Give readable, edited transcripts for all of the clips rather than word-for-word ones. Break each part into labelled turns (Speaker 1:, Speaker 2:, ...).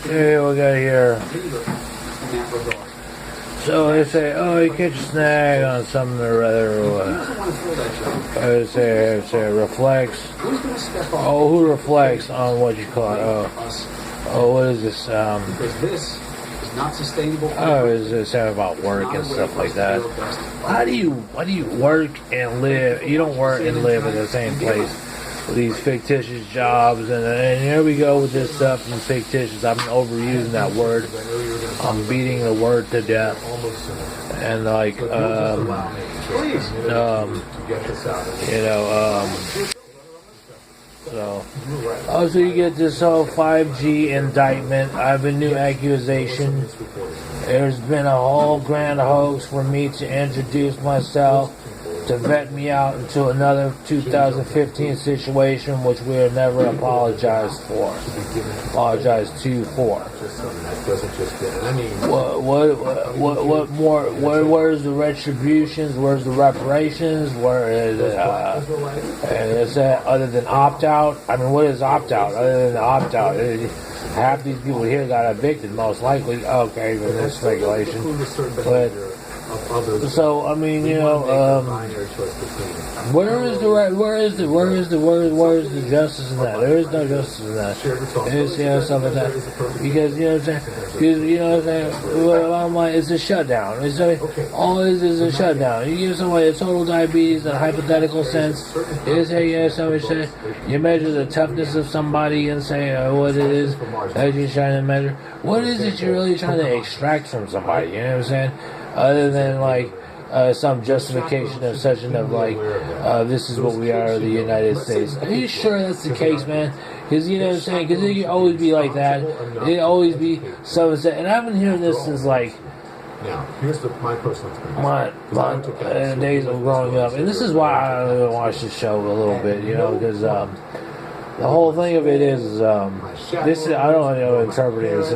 Speaker 1: Hey, we got here. So they say, oh, you catch a snag on something or other. They say reflects. Oh, who reflects on what you call it? Oh, what is this?
Speaker 2: Not sustainable.
Speaker 1: Oh, is this about work and stuff like that? How do you work and live? You don't work and live in the same place with these fictitious jobs, and here we go with this stuff and fictitious. I'm overusing that word. I'm beating the word to death, and like so you get this whole 5G indictment. I have a new accusation. There's been a whole grand hoax for me to introduce myself, to vet me out into another 2015 situation, which we have never apologized to for. What more? Where's the retributions? Where's the reparations? Where is it? Is that other than opt out? I mean, what is opt out? Other than opt out, half these people here got evicted, most likely. Okay, then there's speculation, but. So I mean, where is the justice in that? There is no justice in that. It's stuff like that, because what I'm saying. I'm like, it's a shutdown. All it is a shutdown. You give somebody a total diabetes in a hypothetical sense. You measure the toughness of somebody and say what it is that you're trying to measure. What is it you're really trying to extract from somebody? You know what I'm saying? Other than some justification of such and of this is what we are, the United States. Are you sure that's the case, man? Because you know what I'm saying? Because it can always be like that. It always be so. And I've been hearing this since
Speaker 3: Now, here's my personal experience.
Speaker 1: My days of growing up, and this is why I watch the show a little bit, because the whole thing of it is, this is, I don't know, interpret it as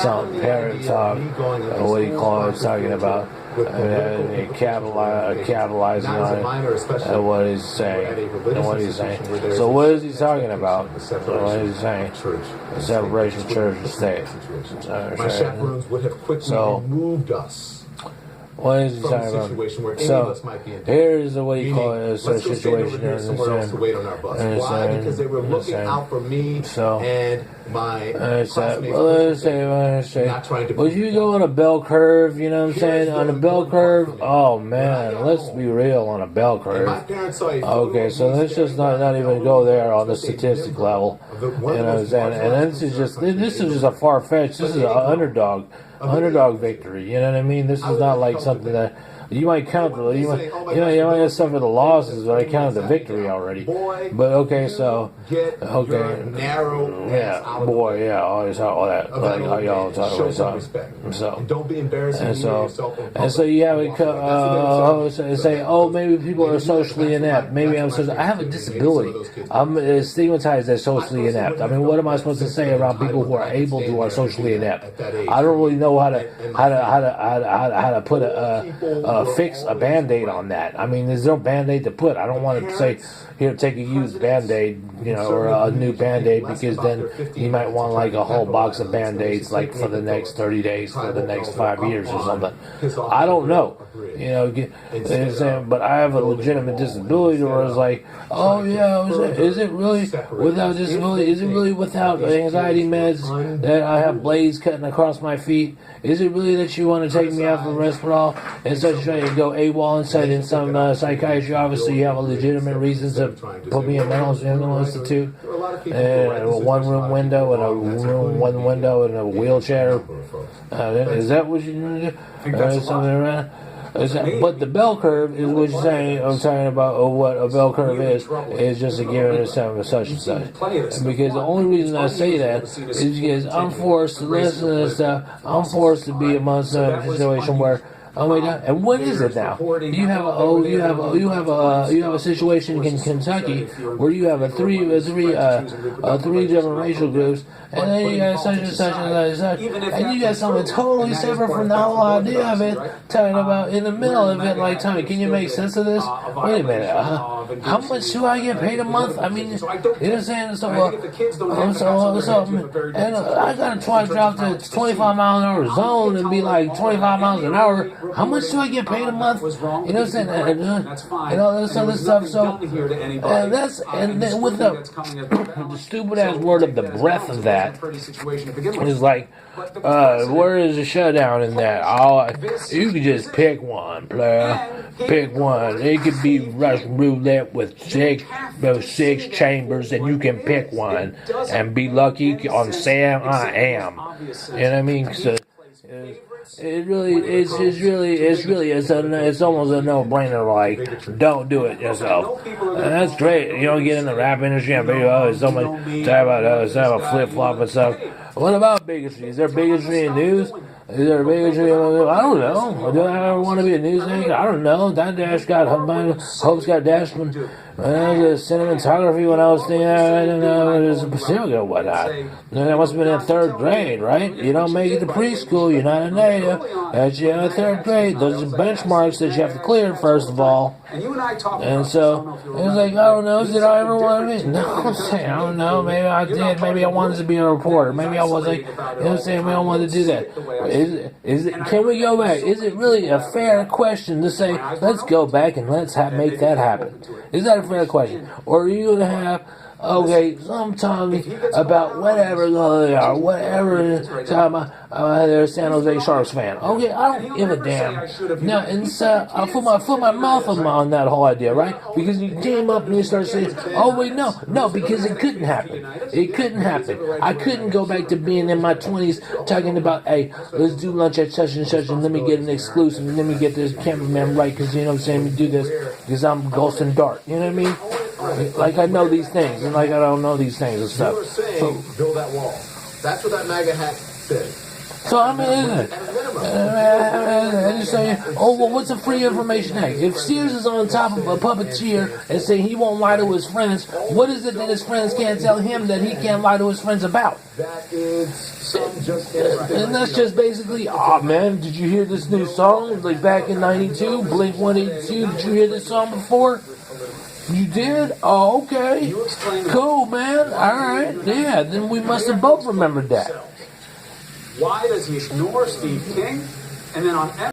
Speaker 1: some parent talk, or what do you call it, talking about, capitalizing on it, and what he's saying, So what is he talking about? What is he saying? The separation of church and state.
Speaker 3: My chaperones would have quickly removed us.
Speaker 1: What is he talking about? So, here's the way you call it, a situation.
Speaker 3: Because they were looking out for me and my
Speaker 1: Well, you go on a bell curve, you know what I'm saying? On a bell curve, oh man, let's be real on a bell curve. Okay, so let's just not even go there on the statistic level. You know what I'm saying? And this is just a far-fetched, this is an underdog victory, you know what I mean? This is not like something that you might count you might have suffered the losses, but I counted the victory already. But all that, all that, like how y'all talk about so,
Speaker 3: don't be embarrassed.
Speaker 1: And so you have it say, oh, maybe people are socially inept. Maybe I have a disability. I'm stigmatized as socially inept. I mean, what am I supposed to say around people who are able to are socially inept? I don't really know how to put fix a Band-Aid on that. I mean, there's no Band-Aid to put. I don't want to say, here, take a used Band-Aid, or a new Band-Aid, because then you might want like a whole box of Band-Aids like for the next 30 days, for the next 5 years or something. I don't know. But I have a legitimate disability where it's like, oh yeah, is it really without disability? Is it really without anxiety meds that I have blades cutting across my feet? Is it really that you want to take me out for Respirol and such trying to go AWOL inside in some psychiatry? Obviously, you have a legitimate reason to put me in mental institute, and a one window and a wheelchair. Is that what you do? Something around? But the bell curve is what you're saying. I'm talking about what a bell curve is just a given of such and such. Because the only reason I say that is because I'm forced to listen to this stuff. I'm forced to be amongst a situation where Oh my God! And what is it now? You have a situation in Kentucky where you have three different racial groups, and then you got such and such and such, and you got something totally separate from the whole idea of it. Talking about in the middle of it, like, Tommy, can you make sense of this? Wait a minute. how much do I get paid a month? I mean, you know what I'm saying? So, and I gotta try to drop to 25 mile an hour zone and be like 25 miles an hour. How much do I get paid a month? You know what I'm saying? And all this other stuff. So, and then with the stupid ass word of the breath of that is like, where is the shutdown in that? You can just pick one, player. Pick one. It could be Russian roulette with those 6 chambers, and you can pick one and be lucky on Sam I am. You know what I mean? So, it's almost a no-brainer. Like, don't do it yourself. And that's great. You don't get in the rap industry and video. So much talk about flip-flop and stuff. What about bigotry? Is there bigotry in news? Is there bigotry in news? I don't know. Do I ever want to be a news anchor? I don't know. That dash got Hope's got dashed when I was cinematography when I was thinking it was a Pacific or whatnot. That must have been in 3rd grade, right? You don't make it to preschool, you're not a native. That's you in 3rd grade. Those are benchmarks that you have to clear, first of all. And so it was like, I don't know, did I ever want to be? No, I'm saying, I don't know. Maybe I did. Maybe I wanted to be a reporter. Maybe I was like, you know what I'm saying? Maybe I wanted to do that. Can we go back? Is it really a fair question to say, let's go back and let's make that happen? Is that a fair question? Or are you going to have, okay, sometimes about whatever they are, whatever time they're a San Jose Sharks fan. Okay, I don't give a damn. Now, and so I put my mouth on that whole idea, right? Because you came up and you started saying, oh wait, no, because it couldn't happen. It couldn't happen. I couldn't go back to being in my 20s talking about, hey, let's do lunch at such and such, and let me get an exclusive, and let me get this cameraman right, because you know what I'm saying, we do this because I'm Ghost and Dart. You know what I mean? Like I know these things, and like I don't know these things and stuff.
Speaker 3: So build that wall. That's what that MAGA hat said.
Speaker 1: So I mean, and you say, oh well, what's a Free Information Act? If Sears is on top of a puppeteer and saying he won't lie to his friends, what is it that his friends can't tell him that he can't lie to his friends about?
Speaker 3: That is some just
Speaker 1: and that's just basically, oh man, did you hear this new song? Like back in '92, Blink 182. Did you hear this song before? You did? Oh, okay. Cool, man. All right. Yeah, then we must have both remembered that.
Speaker 2: Why does he ignore Steve King? And then on